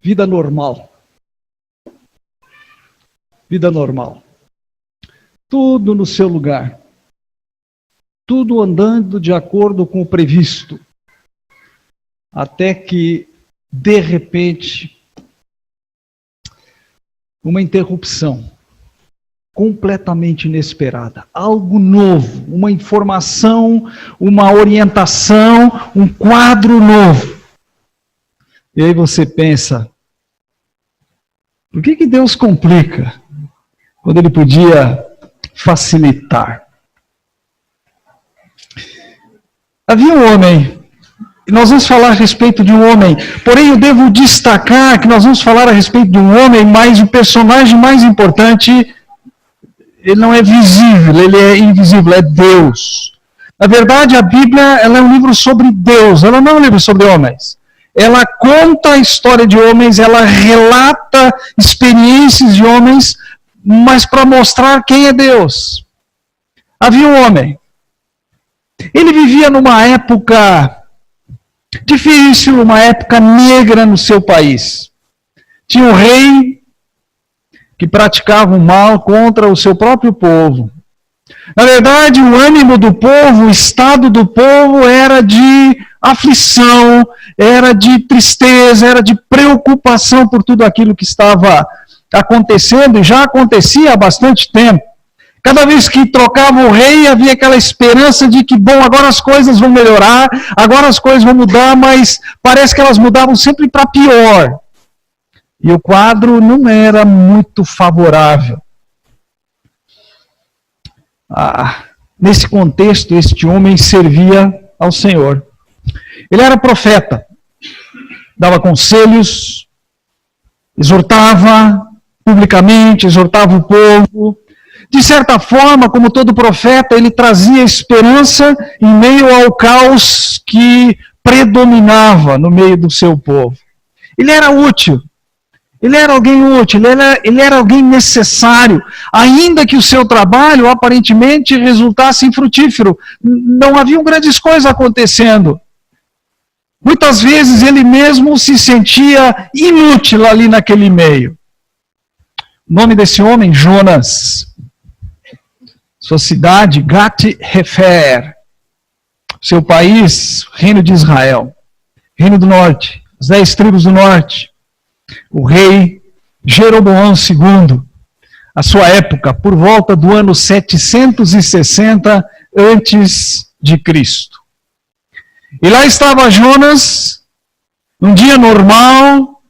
Vida normal. Vida normal. Tudo no seu lugar. Tudo andando de acordo com o previsto. Até que, de repente, uma interrupção completamente inesperada. Algo novo, uma informação, uma orientação, um quadro novo. E aí você pensa, por que Deus complica quando Ele podia facilitar? Havia um homem, e nós vamos falar a respeito de um homem, porém eu devo destacar que nós vamos falar a respeito de um homem, mas o personagem mais importante, ele não é visível, ele é invisível, é Deus. Na verdade, a Bíblia, ela é um livro sobre Deus, ela não é um livro sobre homens. Ela conta a história de homens, ela relata experiências de homens, mas para mostrar quem é Deus. Havia um homem. Ele vivia numa época difícil, uma época negra no seu país. Tinha um rei que praticava o mal contra o seu próprio povo. Na verdade, o ânimo do povo, o estado do povo era de aflição, era de tristeza, era de preocupação por tudo aquilo que estava acontecendo, e já acontecia há bastante tempo. Cada vez que trocava o rei, havia aquela esperança de que, bom, agora as coisas vão melhorar, agora as coisas vão mudar, mas parece que elas mudavam sempre para pior. E o quadro não era muito favorável. Nesse contexto, este homem servia ao Senhor. Ele era profeta, dava conselhos, exortava publicamente, exortava o povo. De certa forma, como todo profeta, ele trazia esperança em meio ao caos que predominava no meio do seu povo. Ele era útil. Ele era alguém útil, ele era alguém necessário, ainda que o seu trabalho aparentemente resultasse infrutífero. Não haviam grandes coisas acontecendo. Muitas vezes ele mesmo se sentia inútil ali naquele meio. O nome desse homem, Jonas. Sua cidade, Gat-Hefer. Seu país, Reino de Israel. Reino do Norte, as 10 tribos do Norte. O rei Jeroboão II, a sua época, por volta do ano 760 antes de Cristo. E lá estava Jonas, um dia normal,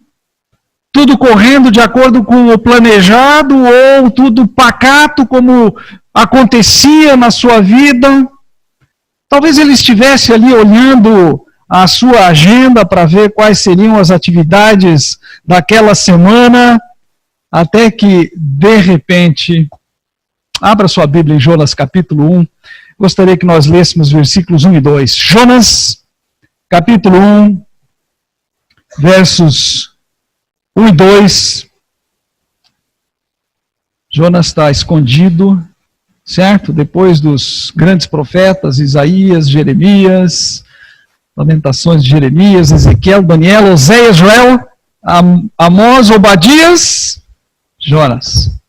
tudo correndo de acordo com o planejado, ou tudo pacato, como acontecia na sua vida. Talvez ele estivesse ali olhando a sua agenda para ver quais seriam as atividades daquela semana, até que, de repente, abra sua Bíblia em Jonas capítulo 1, gostaria que nós lêssemos versículos 1 e 2. Jonas, capítulo 1, versos 1 e 2. Jonas está escondido, certo? Depois dos grandes profetas, Isaías, Jeremias, Lamentações de Jeremias, Ezequiel, Daniel, Oséias, Joel, Amós, Obadias, Jonas.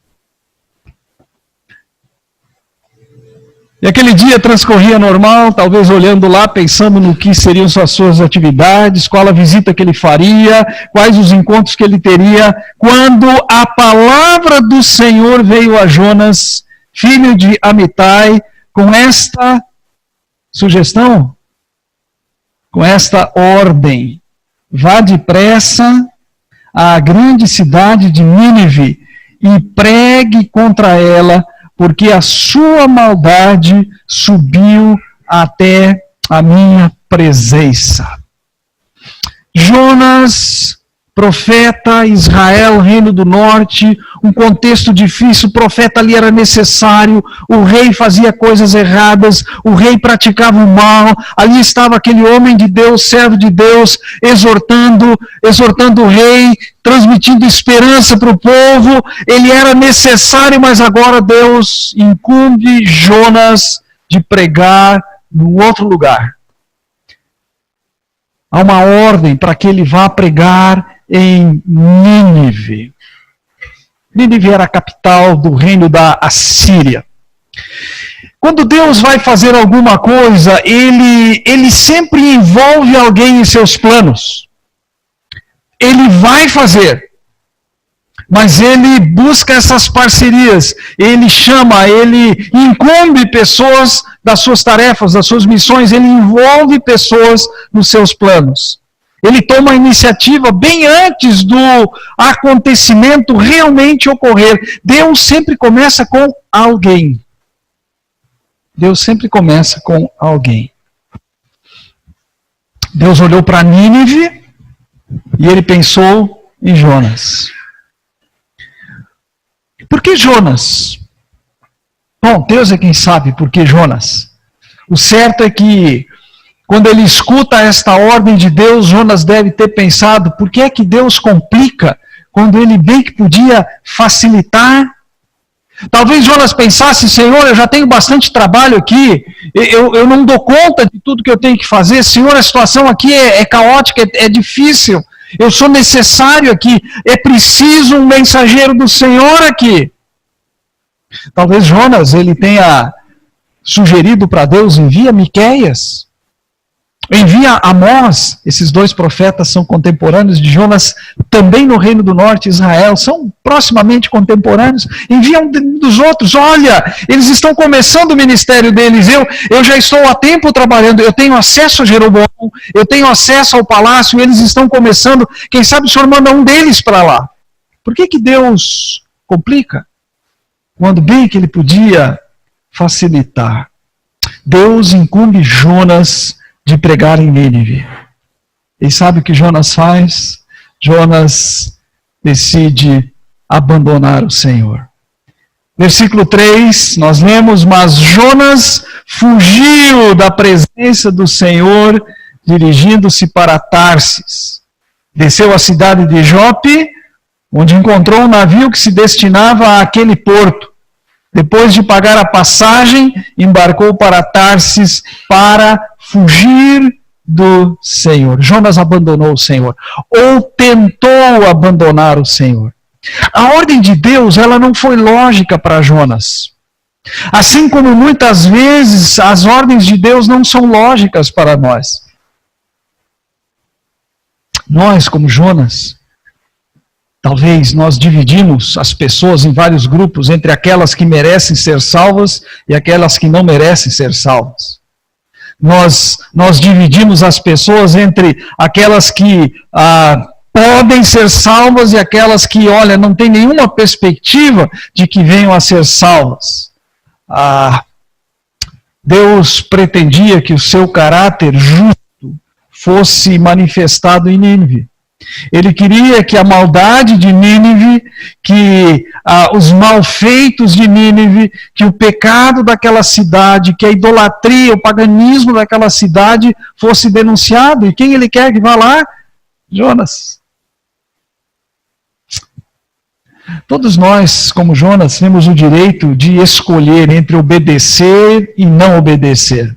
E aquele dia transcorria normal, talvez olhando lá, pensando no que seriam as suas atividades, qual a visita que ele faria, quais os encontros que ele teria, quando a palavra do Senhor veio a Jonas, filho de Amitai, com esta sugestão, com esta ordem: vá depressa à grande cidade de Nínive e pregue contra ela, porque a sua maldade subiu até a minha presença. Jonas, profeta, Israel, Reino do Norte, um contexto difícil, o profeta ali era necessário, o rei fazia coisas erradas, o rei praticava o mal, ali estava aquele homem de Deus, servo de Deus, exortando o rei, transmitindo esperança para o povo. Ele era necessário, mas agora Deus incumbe Jonas de pregar no outro lugar. Há uma ordem para que ele vá pregar em Nínive. Nínive era a capital do reino da Assíria. Quando Deus vai fazer alguma coisa, ele sempre envolve alguém em seus planos. Ele vai fazer, mas ele busca essas parcerias, ele chama, ele incumbe pessoas das suas tarefas, das suas missões, ele envolve pessoas nos seus planos. Ele toma a iniciativa bem antes do acontecimento realmente ocorrer. Deus sempre começa com alguém. Deus sempre começa com alguém. Deus olhou para Nínive e ele pensou em Jonas. Por que Jonas? Bom, Deus é quem sabe por que Jonas. O certo é que, quando ele escuta esta ordem de Deus, Jonas deve ter pensado, por que é que Deus complica, quando ele bem que podia facilitar? Talvez Jonas pensasse, Senhor, eu já tenho bastante trabalho aqui, eu não dou conta de tudo que eu tenho que fazer, Senhor, a situação aqui é caótica, é difícil, eu sou necessário aqui, é preciso um mensageiro do Senhor aqui. Talvez Jonas, ele tenha sugerido para Deus, envia Miqueias, envia Amós. Esses dois profetas são contemporâneos de Jonas, também no Reino do Norte, Israel, são proximamente contemporâneos. Envia um dos outros, olha, eles estão começando o ministério deles, eu já estou há tempo trabalhando, eu tenho acesso a Jeroboão, eu tenho acesso ao palácio, eles estão começando, quem sabe o Senhor manda um deles para lá. Por que Deus complica? Quando bem que ele podia facilitar. Deus incumbe Jonas de pregar em Nínive. E sabe o que Jonas faz? Jonas decide abandonar o Senhor. Versículo 3, nós lemos, mas Jonas fugiu da presença do Senhor, dirigindo-se para Tarsis. Desceu à cidade de Jope, onde encontrou um navio que se destinava àquele porto. Depois de pagar a passagem, embarcou para Tarsis para fugir do Senhor. Jonas abandonou o Senhor, ou tentou abandonar o Senhor. A ordem de Deus, ela não foi lógica para Jonas. Assim como muitas vezes as ordens de Deus não são lógicas para nós. Nós, como Jonas, talvez nós dividimos as pessoas em vários grupos, entre aquelas que merecem ser salvas e aquelas que não merecem ser salvas. Nós dividimos as pessoas entre aquelas que podem ser salvas e aquelas que, olha, não tem nenhuma perspectiva de que venham a ser salvas. Deus pretendia que o seu caráter justo fosse manifestado em Nínive. Ele queria que a maldade de Nínive, que os malfeitos de Nínive, que o pecado daquela cidade, que a idolatria, o paganismo daquela cidade fosse denunciado. E quem ele quer que vá lá? Jonas. Todos nós, como Jonas, temos o direito de escolher entre obedecer e não obedecer.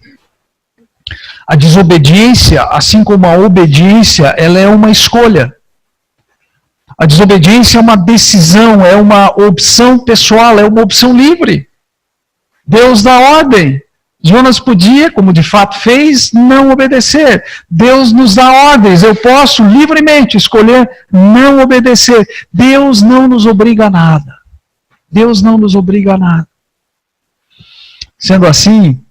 A desobediência, assim como a obediência, ela é uma escolha. A desobediência é uma decisão, é uma opção pessoal, é uma opção livre. Deus dá ordem. Jonas podia, como de fato fez, não obedecer. Deus nos dá ordens. Eu posso livremente escolher não obedecer. Deus não nos obriga a nada. Deus não nos obriga a nada. Sendo assim,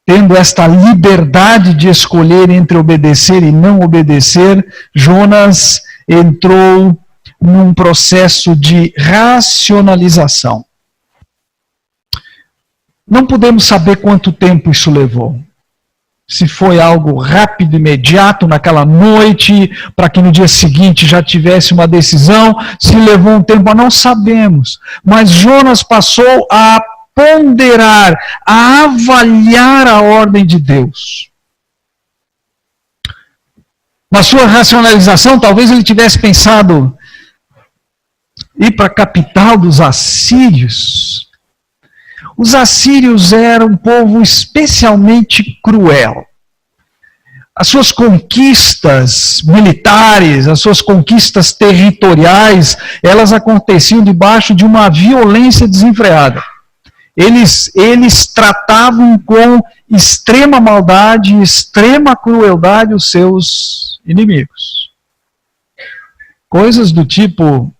tendo esta liberdade de escolher entre obedecer e não obedecer, Jonas entrou num processo de racionalização. Não podemos saber quanto tempo isso levou. Se foi algo rápido, imediato, naquela noite, para que no dia seguinte já tivesse uma decisão, se levou um tempo, não sabemos. Mas Jonas passou a ponderar, a avaliar a ordem de Deus. Na sua racionalização, talvez ele tivesse pensado ir para a capital dos assírios. Os assírios eram um povo especialmente cruel. as suas conquistas militares, as suas conquistas territoriais, elas aconteciam debaixo de uma violência desenfreada. Eles tratavam com extrema maldade, extrema crueldade os seus inimigos. Coisas do tipo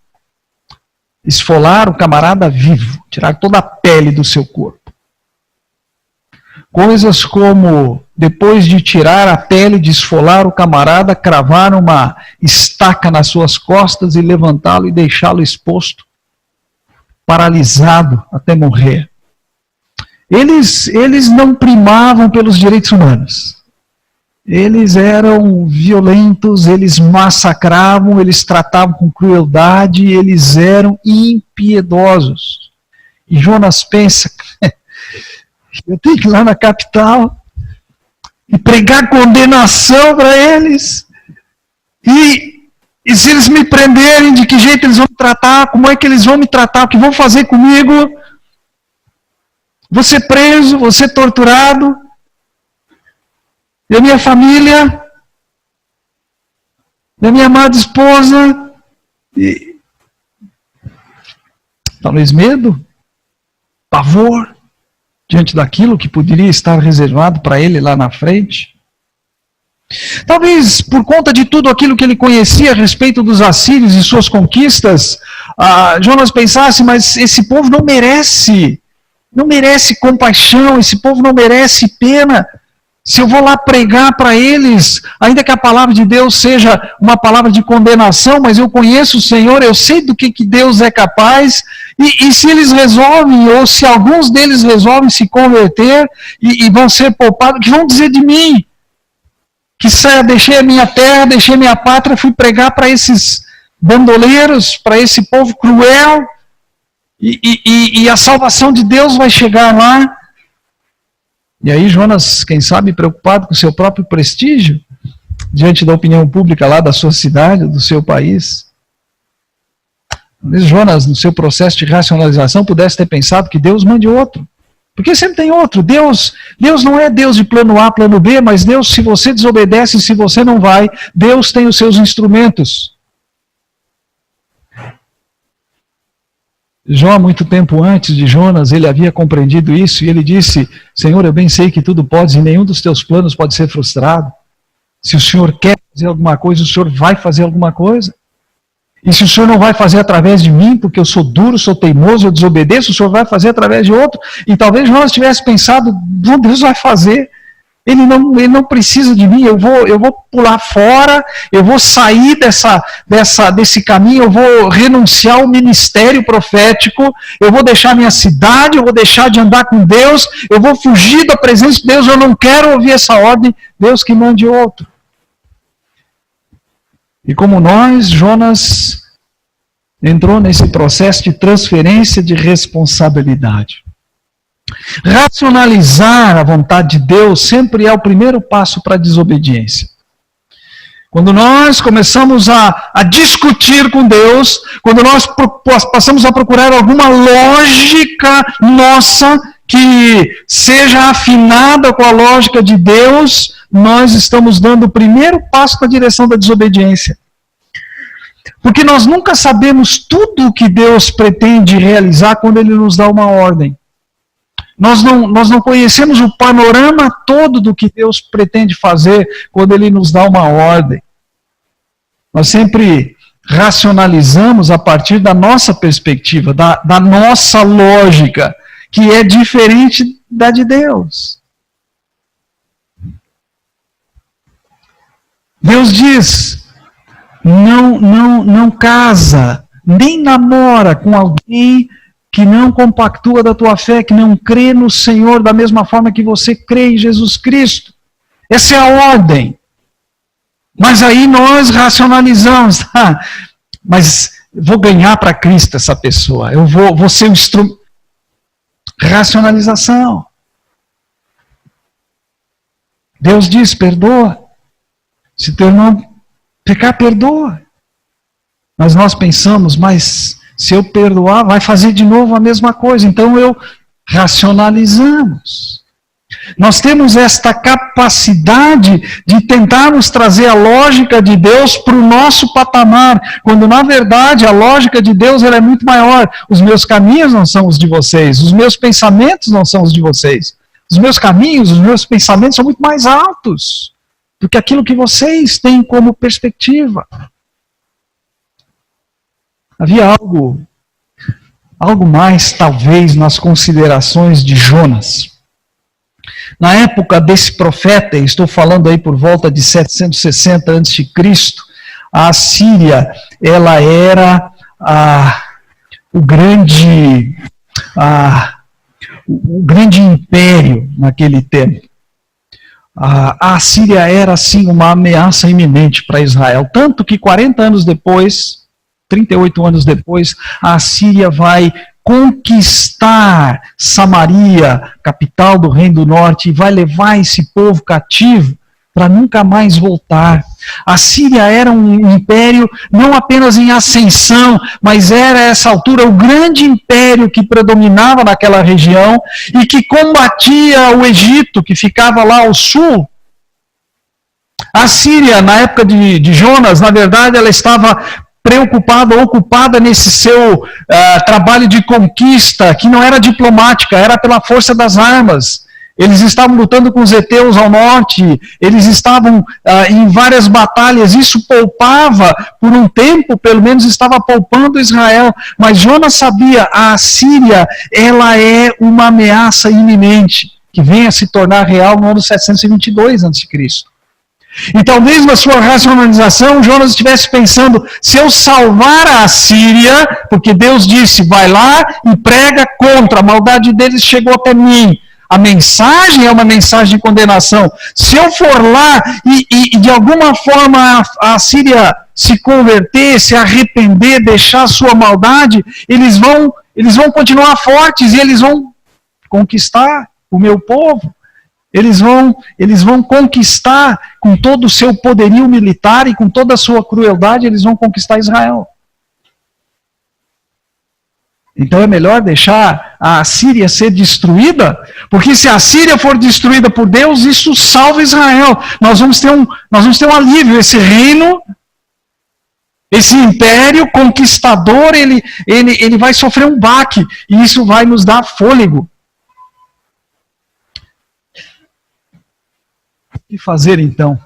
esfolar o camarada vivo, tirar toda a pele do seu corpo. Coisas como, depois de tirar a pele, de esfolar o camarada, cravar uma estaca nas suas costas e levantá-lo e deixá-lo exposto, paralisado até morrer. Eles não primavam pelos direitos humanos. Eles eram violentos, eles massacravam, eles tratavam com crueldade, eles eram impiedosos. E Jonas pensa, eu tenho que ir lá na capital e pregar condenação para eles. E se eles me prenderem, de que jeito eles vão me tratar? Como é que eles vão me tratar? O que vão fazer comigo? Vou ser preso, vou ser torturado. E a minha família, e a minha amada esposa, e talvez medo, pavor, diante daquilo que poderia estar reservado para ele lá na frente. Talvez por conta de tudo aquilo que ele conhecia a respeito dos assírios e suas conquistas, Jonas pensasse, mas esse povo não merece compaixão, esse povo não merece pena. Se eu vou lá pregar para eles, ainda que a palavra de Deus seja uma palavra de condenação, mas eu conheço o Senhor, eu sei do que Deus é capaz, e se eles resolvem, ou se alguns deles resolvem se converter e vão ser poupados, o que vão dizer de mim? Que deixei a minha terra, deixei minha pátria, fui pregar para esses bandoleiros, para esse povo cruel, e a salvação de Deus vai chegar lá. E aí Jonas, quem sabe, preocupado com o seu próprio prestígio, diante da opinião pública lá da sua cidade, do seu país. Talvez Jonas, no seu processo de racionalização, pudesse ter pensado que Deus mande outro. Porque sempre tem outro. Deus não é Deus de plano A, plano B, mas Deus, se você desobedece, se você não vai, Deus tem os seus instrumentos. Jó, muito tempo antes de Jonas, ele havia compreendido isso e ele disse, Senhor, eu bem sei que tudo podes e nenhum dos teus planos pode ser frustrado. Se o Senhor quer fazer alguma coisa, o Senhor vai fazer alguma coisa. E se o Senhor não vai fazer através de mim, porque eu sou duro, sou teimoso, eu desobedeço, o Senhor vai fazer através de outro. E talvez Jonas tivesse pensado, não, Deus vai fazer. Ele não precisa de mim, eu vou pular fora, eu vou sair desse caminho, eu vou renunciar ao ministério profético, eu vou deixar minha cidade, eu vou deixar de andar com Deus, eu vou fugir da presença de Deus, eu não quero ouvir essa ordem, Deus que mande outro. E como nós, Jonas entrou nesse processo de transferência de responsabilidade. Racionalizar a vontade de Deus sempre é o primeiro passo para a desobediência. Quando nós começamos a discutir com Deus, quando nós passamos a procurar alguma lógica nossa que seja afinada com a lógica de Deus, nós estamos dando o primeiro passo na direção da desobediência. Porque nós nunca sabemos tudo o que Deus pretende realizar quando Ele nos dá uma ordem. Nós não conhecemos o panorama todo do que Deus pretende fazer quando Ele nos dá uma ordem. Nós sempre racionalizamos a partir da nossa perspectiva, da nossa lógica, que é diferente da de Deus. Deus diz, não casa, nem namora com alguém que não compactua da tua fé, que não crê no Senhor da mesma forma que você crê em Jesus Cristo. Essa é a ordem. Mas aí nós racionalizamos, mas vou ganhar para Cristo essa pessoa, eu vou ser um instrumento. Racionalização. Deus diz, perdoa. Se teu irmão pecar, perdoa. Mas nós pensamos, mas se eu perdoar, vai fazer de novo a mesma coisa. Então racionalizamos. Nós temos esta capacidade de tentarmos trazer a lógica de Deus para o nosso patamar, quando na verdade a lógica de Deus ela é muito maior. Os meus caminhos não são os de vocês, os meus pensamentos não são os de vocês. Os meus caminhos, os meus pensamentos são muito mais altos do que aquilo que vocês têm como perspectiva. Havia algo mais talvez nas considerações de Jonas. Na época desse profeta, estou falando aí por volta de 760 a.C., a Assíria, ela era o grande império naquele tempo. A Assíria era, assim, uma ameaça iminente para Israel. Tanto que 40 anos depois, 38 anos depois, a Assíria vai conquistar Samaria, capital do Reino do Norte, e vai levar esse povo cativo para nunca mais voltar. A Síria era um império não apenas em ascensão, mas era a essa altura o grande império que predominava naquela região e que combatia o Egito, que ficava lá ao sul. A Síria, na época de Jonas, na verdade, ela estava preocupada, ocupada nesse seu trabalho de conquista, que não era diplomática, era pela força das armas. Eles estavam lutando com os heteus ao norte, eles estavam em várias batalhas, isso poupava, por um tempo, pelo menos estava poupando Israel. Mas Jonas sabia, a Assíria, ela é uma ameaça iminente, que vem a se tornar real no ano 722 a.C. E talvez na sua racionalização, Jonas estivesse pensando, se eu salvar a Assíria, porque Deus disse, vai lá e prega contra, a maldade deles chegou até mim. A mensagem é uma mensagem de condenação. Se eu for lá e de alguma forma a Síria se converter, se arrepender, deixar a sua maldade, eles vão continuar fortes e eles vão conquistar o meu povo. Eles vão conquistar com todo o seu poderio militar e com toda a sua crueldade, eles vão conquistar Israel. Então é melhor deixar a Assíria ser destruída, porque se a Assíria for destruída por Deus, isso salva Israel. Nós vamos ter um alívio. Esse reino, esse império conquistador, ele vai sofrer um baque, e isso vai nos dar fôlego. O que fazer então?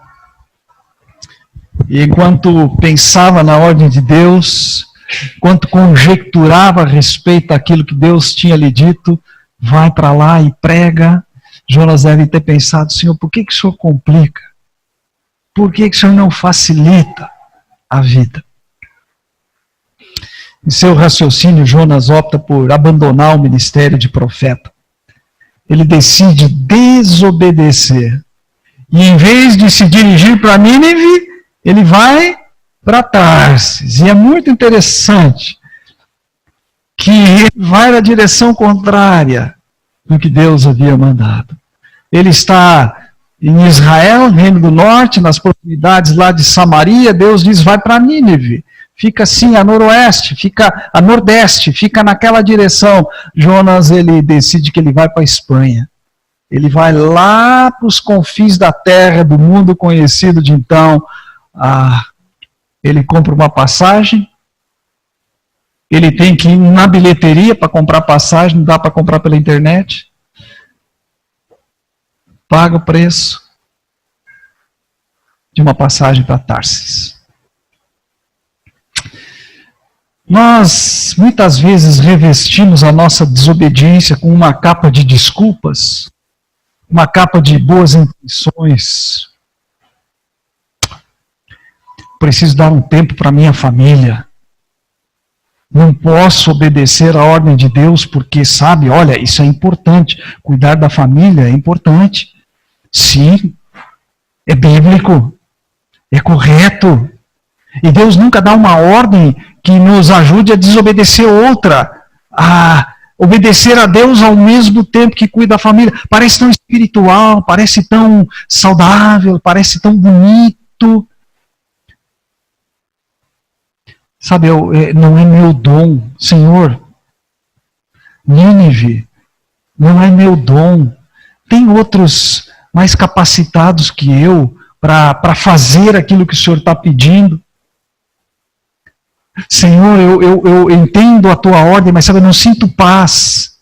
E enquanto pensava na ordem de Deus, enquanto conjecturava a respeito daquilo que Deus tinha lhe dito, vai para lá e prega. Jonas deve ter pensado, Senhor, por que o Senhor complica? Por que o Senhor não facilita a vida? Em seu raciocínio, Jonas opta por abandonar o ministério de profeta. Ele decide desobedecer. E em vez de se dirigir para Nínive, ele vai para Tarsis. E é muito interessante que ele vai na direção contrária do que Deus havia mandado. Ele está em Israel, Reino do Norte, nas proximidades lá de Samaria. Deus diz, vai para Nínive. Fica assim a noroeste, fica a nordeste, fica naquela direção. Jonas, ele decide que ele vai para a Espanha. Ele vai lá para os confins da terra, do mundo conhecido de então. Ele compra uma passagem, ele tem que ir na bilheteria para comprar passagem, não dá para comprar pela internet. Paga o preço de uma passagem para Tarsis. Nós, muitas vezes, revestimos a nossa desobediência com uma capa de desculpas, uma capa de boas intenções. Preciso dar um tempo para minha família. Não posso obedecer à ordem de Deus porque, sabe, olha, isso é importante. Cuidar da família é importante. Sim, é bíblico, é correto. E Deus nunca dá uma ordem que nos ajude a desobedecer outra, a obedecer a Deus ao mesmo tempo que cuida da família. Parece tão espiritual, parece tão saudável, parece tão bonito. Sabe, não é meu dom, Senhor. Nínive, não é meu dom. tem outros mais capacitados que eu para fazer aquilo que o Senhor está pedindo. Senhor, eu entendo a tua ordem, mas sabe, eu não sinto paz.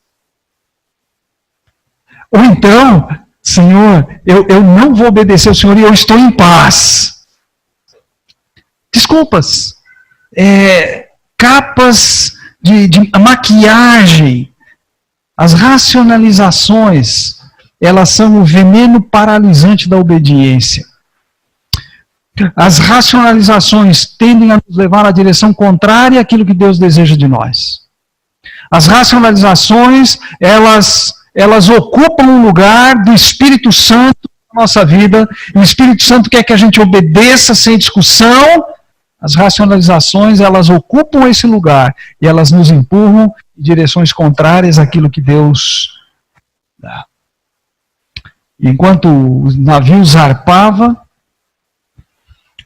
Ou então, Senhor, eu não vou obedecer ao Senhor e eu estou em paz. Desculpas. Capas de maquiagem. As racionalizações, elas são o veneno paralisante da obediência. As racionalizações tendem a nos levar na direção contrária àquilo que Deus deseja de nós. As racionalizações, elas ocupam um lugar do Espírito Santo na nossa vida, e o Espírito Santo quer que a gente obedeça sem discussão. As racionalizações, elas ocupam esse lugar, e elas nos empurram em direções contrárias àquilo que Deus dá. Enquanto o navio zarpava,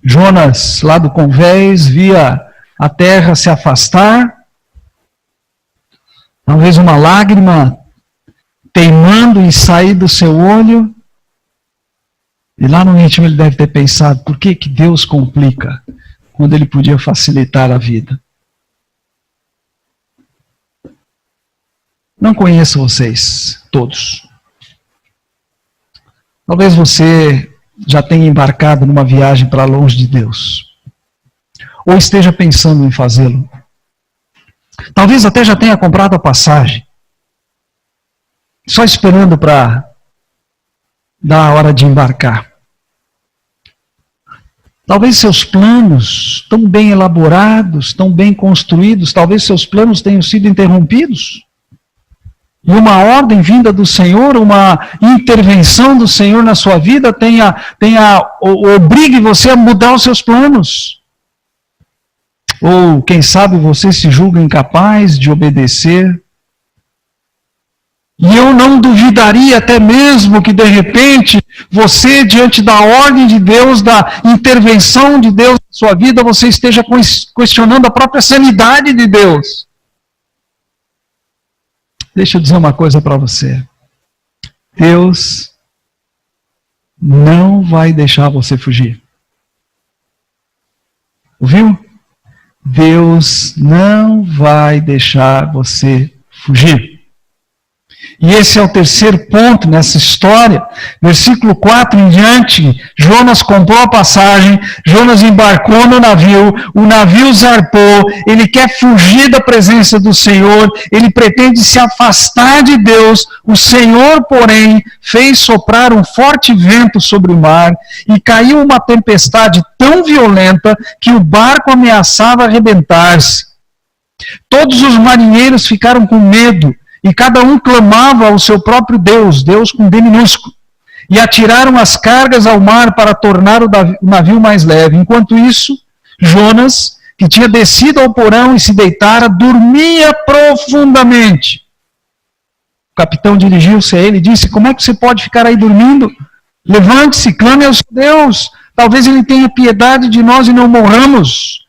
Jonas, lá do convés, via a terra se afastar, talvez uma lágrima teimando em sair do seu olho, e lá no íntimo ele deve ter pensado, por que Deus complica, quando ele podia facilitar a vida? Não conheço vocês, todos. Talvez você já tenha embarcado numa viagem para longe de Deus. Ou esteja pensando em fazê-lo. Talvez até já tenha comprado a passagem. Só esperando para dar a hora de embarcar. Talvez seus planos, tão bem elaborados, tão bem construídos, talvez seus planos tenham sido interrompidos. E uma ordem vinda do Senhor, uma intervenção do Senhor na sua vida obrigue você a mudar os seus planos. Ou, quem sabe, você se julga incapaz de obedecer. E eu não duvidaria até mesmo que, de repente, você, diante da ordem de Deus, da intervenção de Deus na sua vida, você esteja questionando a própria sanidade de Deus. Deixa eu dizer uma coisa para você. Deus não vai deixar você fugir. Ouviu? Deus não vai deixar você fugir. E esse é o terceiro ponto nessa história. Versículo 4 em diante, Jonas comprou a passagem, Jonas embarcou no navio, o navio zarpou, ele quer fugir da presença do Senhor, ele pretende se afastar de Deus. O Senhor, porém, fez soprar um forte vento sobre o mar e caiu uma tempestade tão violenta que o barco ameaçava arrebentar-se. Todos os marinheiros ficaram com medo, e cada um clamava ao seu próprio Deus, Deus com D minúsculo, e atiraram as cargas ao mar para tornar o navio mais leve. Enquanto isso, Jonas, que tinha descido ao porão e se deitara, dormia profundamente. O capitão dirigiu-se a ele e disse: como é que você pode ficar aí dormindo? Levante-se, clame ao seu Deus, talvez ele tenha piedade de nós e não morramos.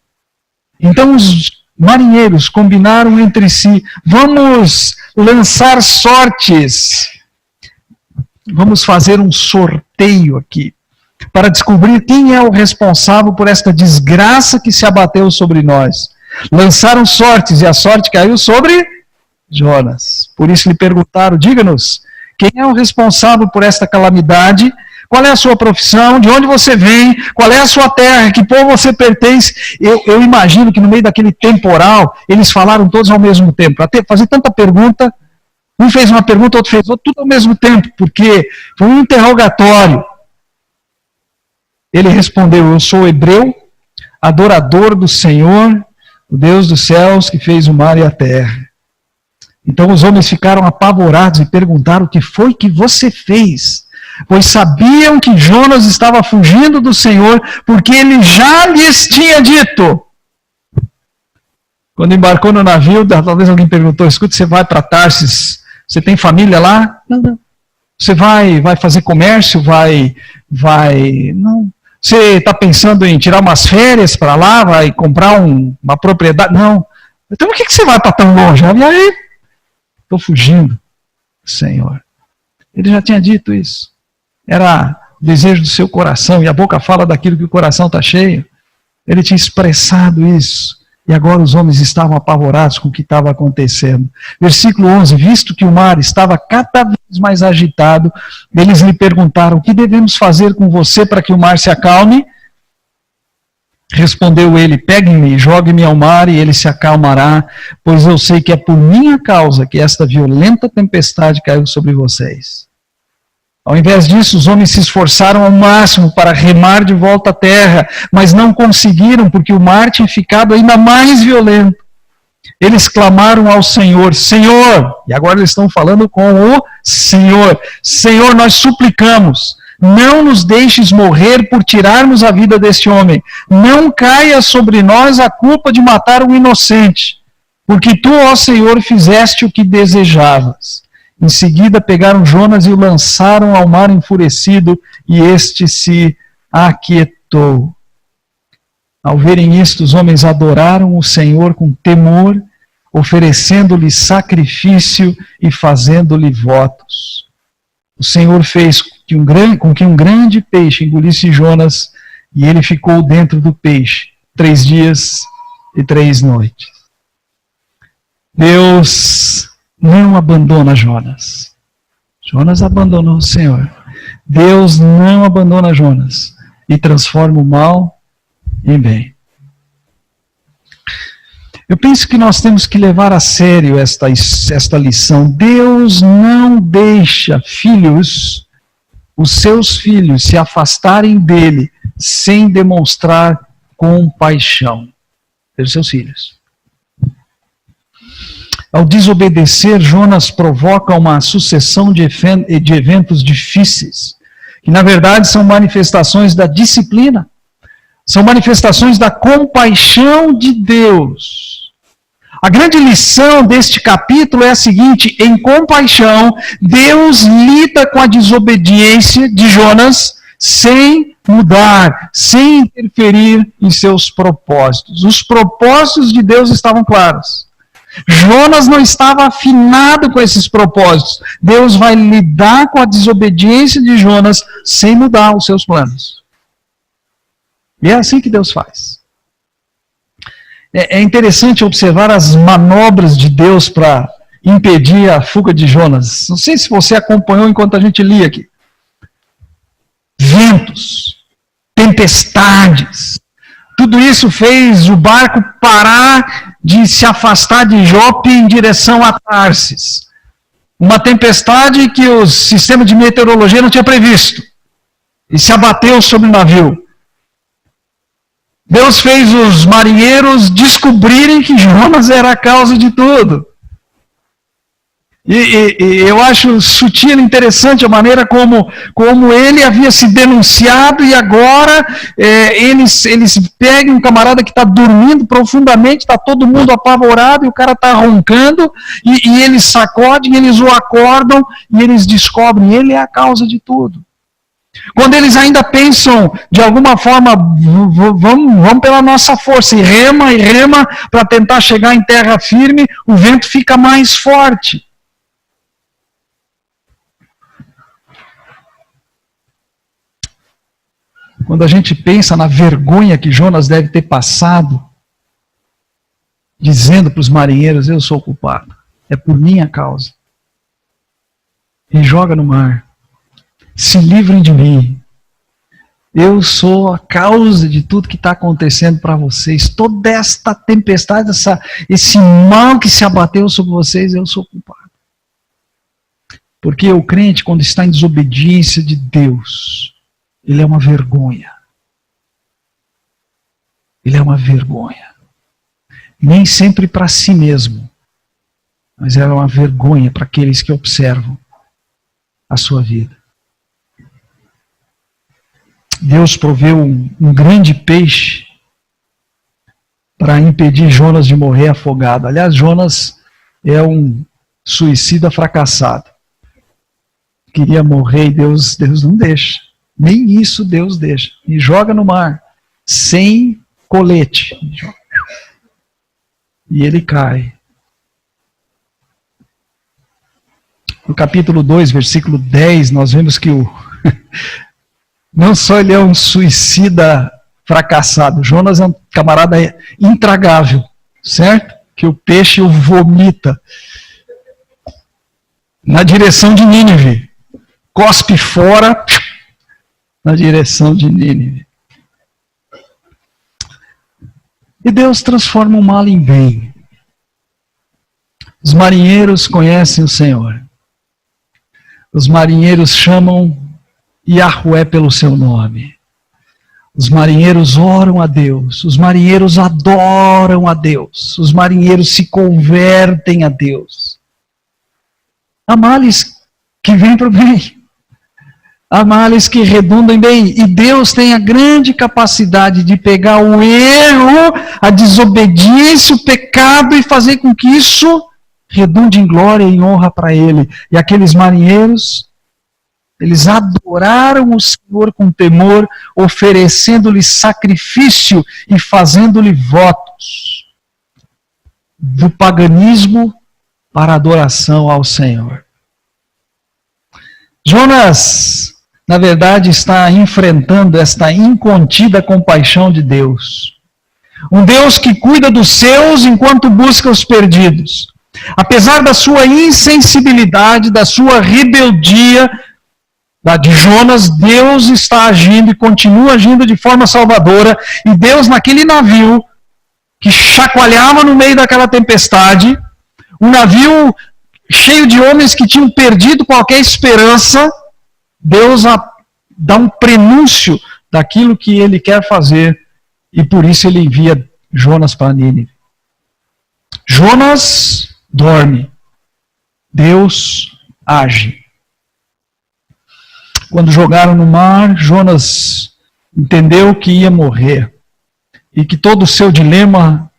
Então os marinheiros combinaram entre si: vamos lançar sortes, vamos fazer um sorteio aqui, para descobrir quem é o responsável por esta desgraça que se abateu sobre nós. Lançaram sortes e a sorte caiu sobre Jonas. Por isso lhe perguntaram: diga-nos, quem é o responsável por esta calamidade? Qual é a sua profissão? De onde você vem? Qual é a sua terra? Que povo você pertence? Eu imagino que no meio daquele temporal, eles falaram todos ao mesmo tempo. Para fazer tanta pergunta, um fez uma pergunta, outro fez outra, tudo ao mesmo tempo, porque foi um interrogatório. Ele respondeu: eu sou hebreu, adorador do Senhor, o Deus dos céus, que fez o mar e a terra. Então os homens ficaram apavorados e perguntaram: o que foi que você fez? Pois sabiam que Jonas estava fugindo do Senhor, porque ele já lhes tinha dito. Quando embarcou no navio, talvez alguém perguntou: escuta, você vai para Tarsis, você tem família lá? Não. Você vai fazer comércio? Não. Você está pensando em tirar umas férias para lá? Vai comprar uma propriedade? Não. Então por que você vai para tão longe? E aí, estou fugindo, Senhor. Ele já tinha dito isso. Era o desejo do seu coração, e a boca fala daquilo que o coração está cheio. Ele tinha expressado isso. E agora os homens estavam apavorados com o que estava acontecendo. Versículo 11, visto que o mar estava cada vez mais agitado, eles lhe perguntaram, o que devemos fazer com você para que o mar se acalme? Respondeu ele, pegue-me, jogue-me ao mar e ele se acalmará, pois eu sei que é por minha causa que esta violenta tempestade caiu sobre vocês. Ao invés disso, os homens se esforçaram ao máximo para remar de volta à terra, mas não conseguiram, porque o mar tinha ficado ainda mais violento. Eles clamaram ao Senhor, Senhor, e agora eles estão falando com o Senhor, Senhor, nós suplicamos, não nos deixes morrer por tirarmos a vida deste homem, não caia sobre nós a culpa de matar um inocente, porque tu, ó Senhor, fizeste o que desejavas. Em seguida pegaram Jonas e o lançaram ao mar enfurecido, e este se aquietou. Ao verem isto, os homens adoraram o Senhor com temor, oferecendo-lhe sacrifício e fazendo-lhe votos. O Senhor fez com que um grande peixe engolisse Jonas, e ele ficou dentro do peixe 3 dias e 3 noites. Deus não abandona Jonas. Jonas abandonou o Senhor. Deus não abandona Jonas e transforma o mal em bem. Eu penso que nós temos que levar a sério esta lição. Deus não deixa os seus filhos, se afastarem dele sem demonstrar compaixão pelos seus filhos. Ao desobedecer, Jonas provoca uma sucessão de eventos difíceis, que na verdade são manifestações da disciplina, são manifestações da compaixão de Deus. A grande lição deste capítulo é a seguinte: em compaixão, Deus lida com a desobediência de Jonas sem mudar, sem interferir em seus propósitos. Os propósitos de Deus estavam claros. Jonas não estava afinado com esses propósitos. Deus vai lidar com a desobediência de Jonas sem mudar os seus planos. E é assim que Deus faz. É interessante observar as manobras de Deus para impedir a fuga de Jonas. Não sei se você acompanhou enquanto a gente lia aqui. Ventos, tempestades, tudo isso fez o barco parar de se afastar de Jope em direção a Tarsis. Uma tempestade que o sistema de meteorologia não tinha previsto. E se abateu sobre o navio. Deus fez os marinheiros descobrirem que Jonas era a causa de tudo. E eu acho sutil e interessante a maneira como ele havia se denunciado e agora eles pegam um camarada que está dormindo profundamente, está todo mundo apavorado e o cara está roncando e eles sacodem, eles o acordam e eles descobrem, ele é a causa de tudo. Quando eles ainda pensam, de alguma forma, vamos pela nossa força, e rema para tentar chegar em terra firme, o vento fica mais forte. Quando a gente pensa na vergonha que Jonas deve ter passado, dizendo para os marinheiros, eu sou culpado, é por minha causa. E joga no mar. Se livrem de mim. Eu sou a causa de tudo que está acontecendo para vocês. Toda esta tempestade, esse mal que se abateu sobre vocês, eu sou culpado. Porque o crente, quando está em desobediência de Deus, ele é uma vergonha. Ele é uma vergonha. Nem sempre para si mesmo, mas é uma vergonha para aqueles que observam a sua vida. Deus proveu um grande peixe para impedir Jonas de morrer afogado. Aliás, Jonas é um suicida fracassado. Queria morrer e Deus não deixa. Nem isso Deus deixa. E joga no mar, sem colete. E ele cai. no capítulo 2, versículo 10, nós vemos que não só ele é um suicida fracassado, Jonas é um camarada intragável, certo? Que o peixe o vomita na direção de Nínive, cospe fora na direção de Nínive. E Deus transforma o mal em bem. Os marinheiros conhecem o Senhor. Os marinheiros chamam Yahweh pelo seu nome. Os marinheiros oram a Deus. Os marinheiros adoram a Deus. Os marinheiros se convertem a Deus. Há males que vêm para o bem. Há males que redundam em bem. E Deus tem a grande capacidade de pegar o erro, a desobediência, o pecado e fazer com que isso redunde em glória e em honra para Ele. E aqueles marinheiros, eles adoraram o Senhor com temor, oferecendo-lhe sacrifício e fazendo-lhe votos. Do paganismo para a adoração ao Senhor. Jonas, na verdade, está enfrentando esta incontida compaixão de Deus. Um Deus que cuida dos seus enquanto busca os perdidos. Apesar da sua insensibilidade, da sua rebeldia, da de Jonas, Deus está agindo e continua agindo de forma salvadora. E Deus, naquele navio que chacoalhava no meio daquela tempestade, um navio cheio de homens que tinham perdido qualquer esperança, Deus dá um prenúncio daquilo que Ele quer fazer, e por isso Ele envia Jonas para Nínive. Jonas dorme, Deus age. Quando jogaram no mar, Jonas entendeu que ia morrer, e que todo o seu dilema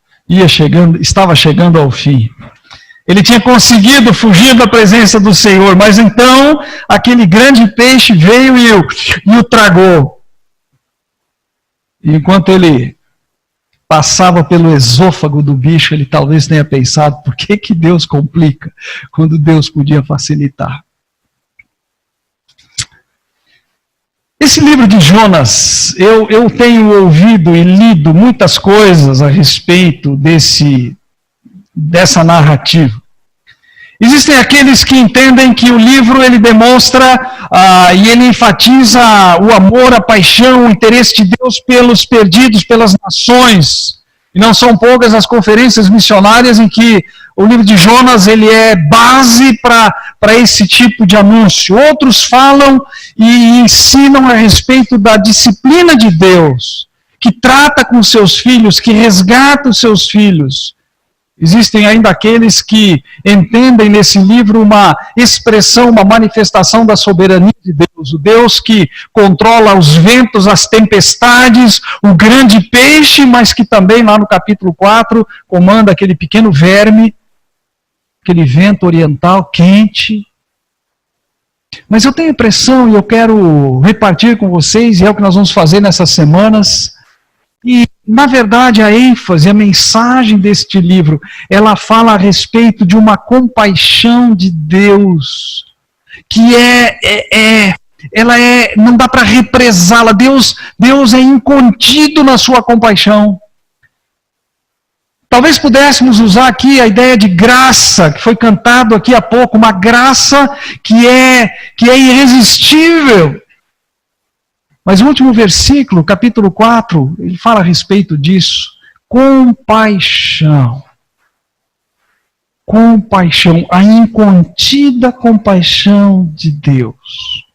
estava chegando ao fim. Ele tinha conseguido fugir da presença do Senhor, mas então aquele grande peixe veio e o tragou. E enquanto ele passava pelo esôfago do bicho, ele talvez tenha pensado, por que Deus complica quando Deus podia facilitar? Esse livro de Jonas, eu tenho ouvido e lido muitas coisas a respeito dessa narrativa. Existem aqueles que entendem que o livro ele demonstra e ele enfatiza o amor, a paixão, o interesse de Deus pelos perdidos, pelas nações. E não são poucas as conferências missionárias em que o livro de Jonas ele é base para esse tipo de anúncio. Outros falam e ensinam a respeito da disciplina de Deus, que trata com seus filhos, que resgata os seus filhos. Existem ainda aqueles que entendem nesse livro uma expressão, uma manifestação da soberania de Deus. O Deus que controla os ventos, as tempestades, o grande peixe, mas que também lá no capítulo 4 comanda aquele pequeno verme, aquele vento oriental quente. Mas eu tenho a impressão, e eu quero repartir com vocês, e é o que nós vamos fazer nessas semanas. E, na verdade, a ênfase, a mensagem deste livro, ela fala a respeito de uma compaixão de Deus, que não dá para represá-la. Deus é incontido na sua compaixão. Talvez pudéssemos usar aqui a ideia de graça, que foi cantado aqui há pouco, uma graça que é irresistível. Mas o último versículo, capítulo 4, ele fala a respeito disso. Compaixão. Compaixão, a incontida compaixão de Deus.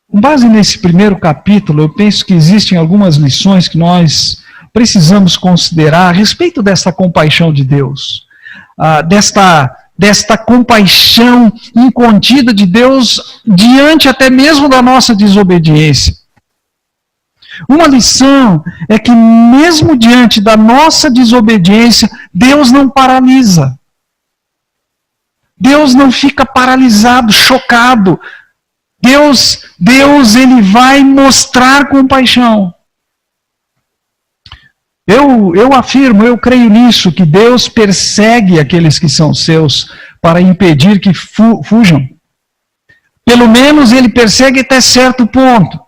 Com base nesse primeiro capítulo, eu penso que existem algumas lições que nós precisamos considerar a respeito dessa compaixão de Deus. Desta compaixão incontida de Deus diante até mesmo da nossa desobediência. Uma lição é que mesmo diante da nossa desobediência, Deus não paralisa. Deus não fica paralisado, chocado. Deus ele vai mostrar compaixão. Eu afirmo, eu creio nisso, que Deus persegue aqueles que são seus para impedir que fujam. Pelo menos ele persegue até certo ponto.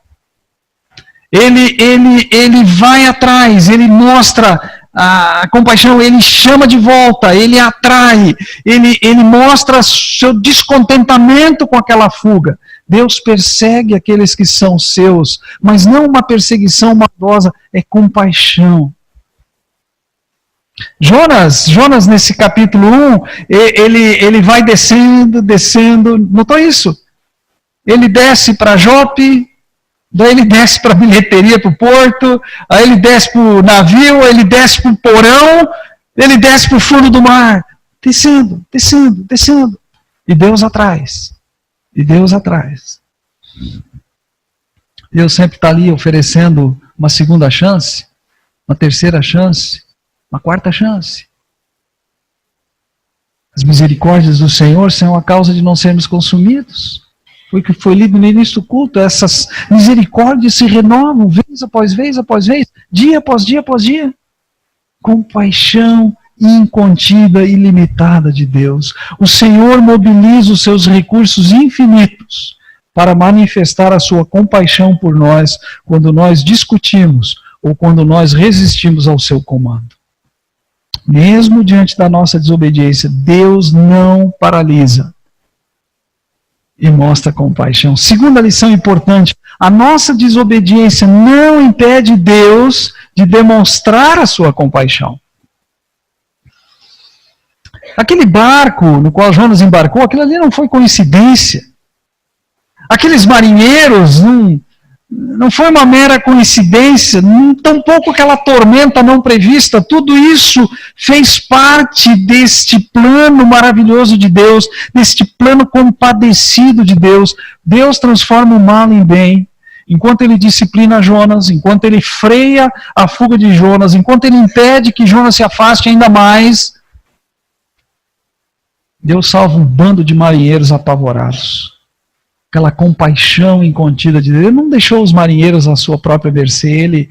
Ele vai atrás, ele mostra a compaixão, ele chama de volta, ele atrai, ele mostra seu descontentamento com aquela fuga. Deus persegue aqueles que são seus, mas não uma perseguição maldosa, é compaixão. Jonas nesse capítulo 1, ele vai descendo, notou isso? Ele desce para Jope, daí ele desce para a bilheteria, para o porto, aí ele desce para o navio, ele desce para o porão, ele desce para o fundo do mar, descendo. E Deus atrás. Deus sempre está ali oferecendo uma segunda chance, uma terceira chance, uma quarta chance. As misericórdias do Senhor são a causa de não sermos consumidos. Foi o que foi lido no início do culto. Essas misericórdias se renovam vez após vez, dia após dia. Compaixão incontida e ilimitada de Deus. O Senhor mobiliza os seus recursos infinitos para manifestar a sua compaixão por nós quando nós discutimos ou quando nós resistimos ao seu comando. Mesmo diante da nossa desobediência, Deus não paralisa e mostra compaixão. Segunda lição importante: a nossa desobediência não impede Deus de demonstrar a sua compaixão. Aquele barco no qual Jonas embarcou, aquilo ali não foi coincidência. Aqueles marinheiros, não foi uma mera coincidência, tampouco aquela tormenta não prevista, tudo isso fez parte deste plano maravilhoso de Deus, deste plano compadecido de Deus. Deus transforma o mal em bem, enquanto ele disciplina Jonas, enquanto ele freia a fuga de Jonas, enquanto ele impede que Jonas se afaste ainda mais, Deus salva um bando de marinheiros apavorados. Aquela compaixão incontida de Deus. Ele não deixou os marinheiros à sua própria mercê,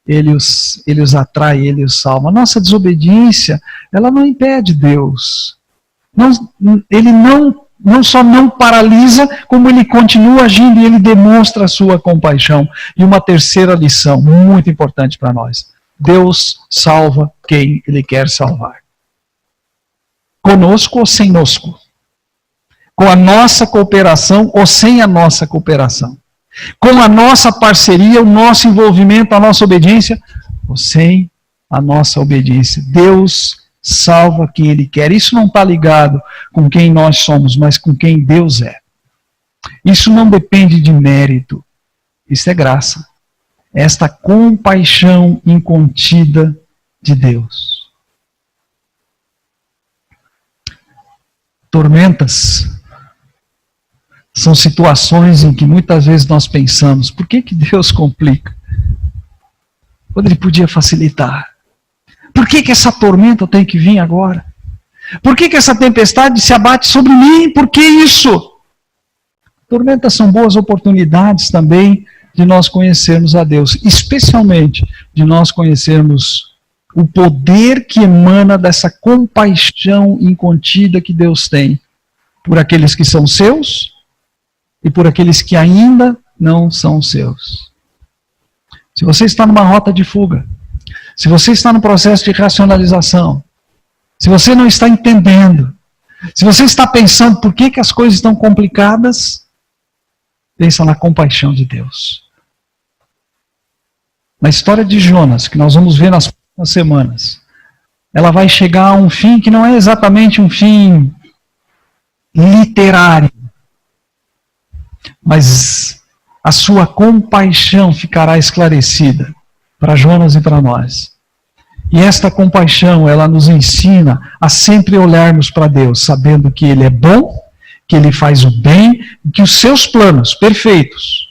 ele os atrai, ele os salva. A nossa desobediência, ela não impede Deus. Ele não só não paralisa, como ele continua agindo e ele demonstra a sua compaixão. E uma terceira lição, muito importante para nós: Deus salva quem ele quer salvar. Conosco ou sem nosco. Com a nossa cooperação ou sem a nossa cooperação. Com a nossa parceria, o nosso envolvimento, a nossa obediência, ou sem a nossa obediência. Deus salva quem Ele quer. Isso não está ligado com quem nós somos, mas com quem Deus é. Isso não depende de mérito. Isso é graça. Esta compaixão incontida de Deus. Tormentas são situações em que muitas vezes nós pensamos: por que Deus complica? Quando Ele podia facilitar. Por que essa tormenta tem que vir agora? Por que essa tempestade se abate sobre mim? Por que isso? Tormentas são boas oportunidades também de nós conhecermos a Deus, especialmente de nós conhecermos o poder que emana dessa compaixão incontida que Deus tem por aqueles que são seus e por aqueles que ainda não são seus. Se você está numa rota de fuga, se você está no processo de racionalização, se você não está entendendo, se você está pensando por que as coisas estão complicadas, pensa na compaixão de Deus. Na história de Jonas, que nós vamos ver nas próximas semanas, ela vai chegar a um fim que não é exatamente um fim literário, mas a sua compaixão ficará esclarecida para Jonas e para nós. E esta compaixão, ela nos ensina a sempre olharmos para Deus, sabendo que Ele é bom, que Ele faz o bem, que os seus planos perfeitos,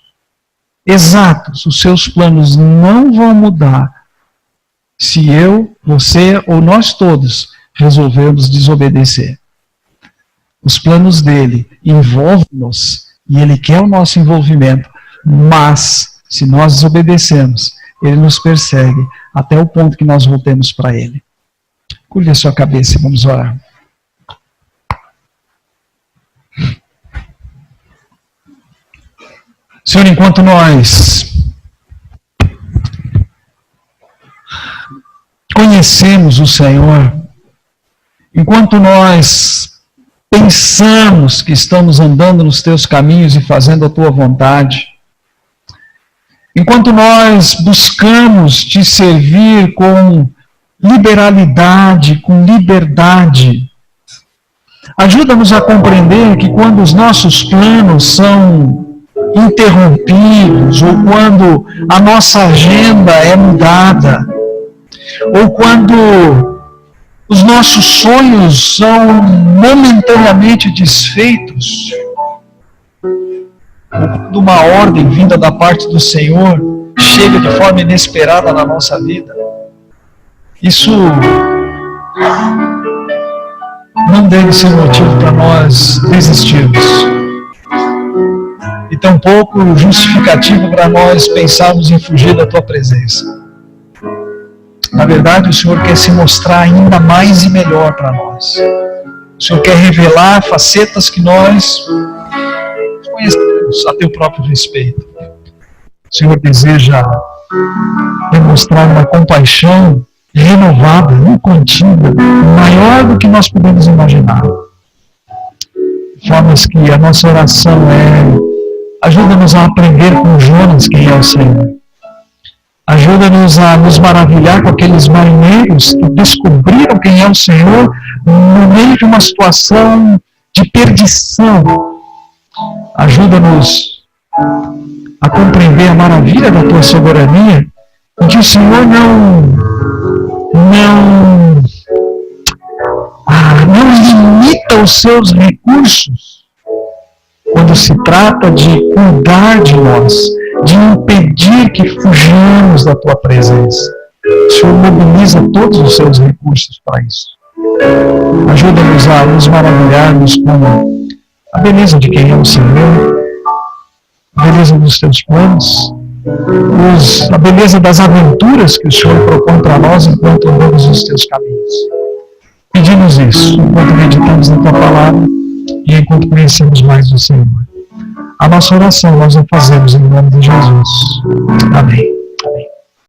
exatos, os seus planos não vão mudar se eu, você ou nós todos resolvermos desobedecer. Os planos dele envolvem-nos e Ele quer o nosso envolvimento, mas se nós desobedecemos, ele nos persegue até o ponto que nós voltemos para ele. Curve a sua cabeça e vamos orar. Senhor, enquanto nós conhecemos o Senhor, enquanto nós pensamos que estamos andando nos teus caminhos e fazendo a tua vontade, enquanto nós buscamos te servir com liberalidade, com liberdade, ajuda-nos a compreender que quando os nossos planos são interrompidos, ou quando a nossa agenda é mudada, ou quando os nossos sonhos são momentaneamente desfeitos, ou quando uma ordem vinda da parte do Senhor chega de forma inesperada na nossa vida, isso não deve ser motivo para nós desistirmos. E tampouco justificativo para nós pensarmos em fugir da tua presença. Na verdade, o Senhor quer se mostrar ainda mais e melhor para nós. O Senhor quer revelar facetas que nós conhecemos a teu próprio respeito. O Senhor deseja demonstrar uma compaixão renovada, contínua, maior do que nós podemos imaginar. De formas que a nossa oração ajuda-nos a aprender com Jonas quem é o Senhor. Ajuda-nos a nos maravilhar com aqueles marinheiros que descobriram quem é o Senhor no meio de uma situação de perdição. Ajuda-nos a compreender a maravilha da tua soberania, e que o Senhor não limita os seus recursos quando se trata de cuidar de nós, de impedir que fujamos da tua presença. O Senhor mobiliza todos os seus recursos para isso. Ajuda-nos a nos maravilharmos com a beleza de quem é o Senhor, a beleza dos teus planos, a beleza das aventuras que o Senhor propõe para nós enquanto andamos nos teus caminhos. Pedimos isso enquanto meditamos na tua palavra e enquanto conhecemos mais o Senhor. A nossa oração nós a fazemos em nome de Jesus. Amém.